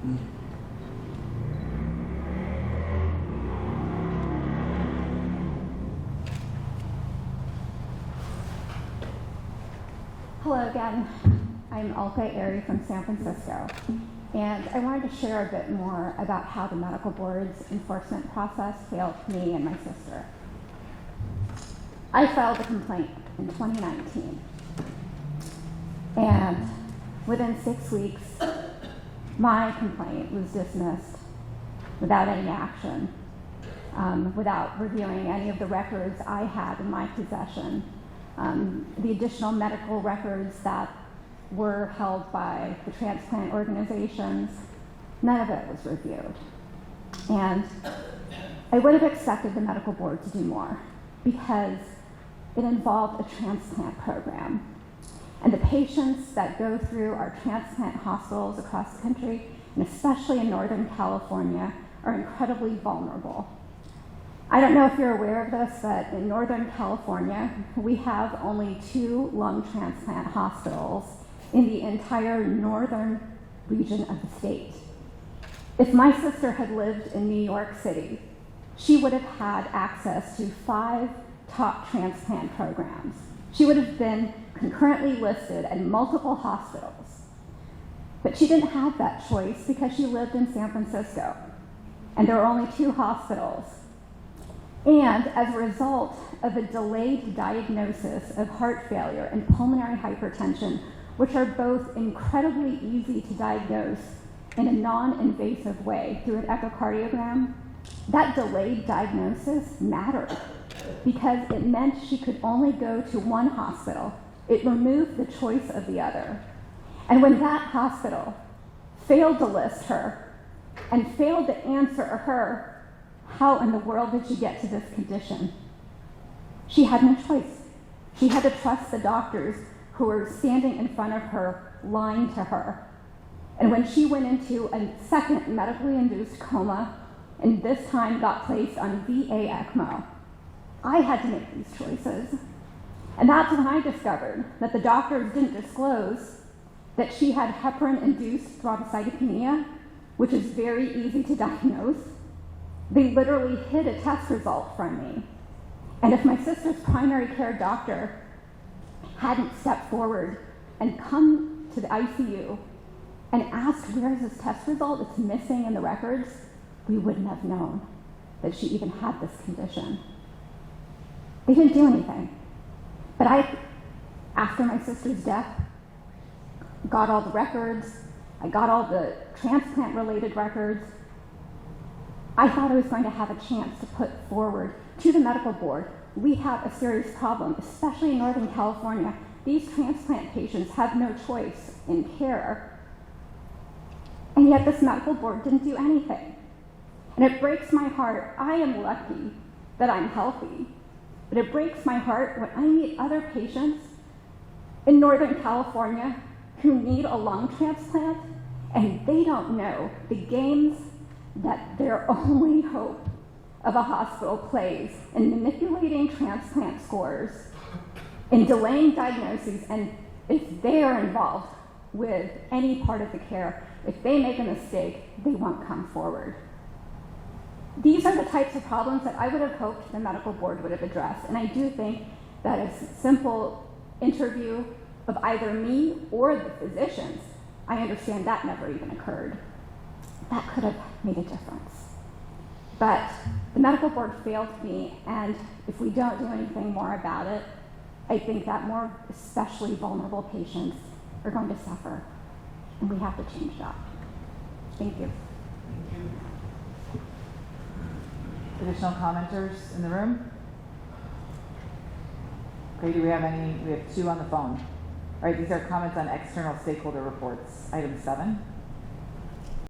Hello again. I'm Alka AIry from San Francisco, and I wanted to share a bit more about how the medical board's enforcement process failed me and my sister. I filed a complaint in 2019, and within 6 weeks, my complaint was dismissed without any action, without reviewing any of the records I had in my possession. The additional medical records that were held by the transplant organizations, none of it was reviewed. And I would have expected the medical board to do more because it involved a transplant program. And the patients that go through our transplant hospitals across the country, and especially in Northern California, are incredibly vulnerable. I don't know if you're aware of this, but in Northern California, we have only 2 lung transplant hospitals in the entire northern region of the state. If my sister had lived in New York City, she would have had access to 5 top transplant programs. She would have been concurrently listed at multiple hospitals. But she didn't have that choice because she lived in San Francisco, and there are only 2 hospitals. And as a result of a delayed diagnosis of heart failure and pulmonary hypertension, which are both incredibly easy to diagnose in a non-invasive way through an echocardiogram, that delayed diagnosis mattered because it meant she could only go to one hospital. It removed the choice of the other. And when that hospital failed to list her and failed to answer her, how in the world did she get to this condition? She had no choice. She had to trust the doctors who were standing in front of her, lying to her. And when she went into a second medically induced coma, and this time got placed on VA ECMO, I had to make these choices. And that's when I discovered that the doctors didn't disclose that she had heparin-induced thrombocytopenia, which is very easy to diagnose. They literally hid a test result from me. And if my sister's primary care doctor hadn't stepped forward and come to the ICU and asked, where is this test result? It's missing in the records, we wouldn't have known that she even had this condition. They didn't do anything. But I, after my sister's death, got all the records, I got all the transplant-related records. I thought I was going to have a chance to put forward to the medical board, we have a serious problem, especially in Northern California. These transplant patients have no choice in care. And yet this medical board didn't do anything. And it breaks my heart. I am lucky that I'm healthy, but it breaks my heart when I meet other patients in Northern California who need a lung transplant, and they don't know the games that their only hope of a hospital plays in manipulating transplant scores, in delaying diagnoses, and if they are involved with any part of the care, if they make a mistake, they won't come forward. These are the types of problems that I would have hoped the medical board would have addressed, and I do think that a simple interview of either me or the physicians, I understand that never even occurred. That could have made a difference. But the medical board failed me, and if we don't do anything more about it, I think that more especially vulnerable patients are going to suffer, and we have to change that. Thank you. Thank you. Additional commenters in the room? Okay, do we have any? We have 2 on the phone. All right, these are comments on external stakeholder reports. Item 7.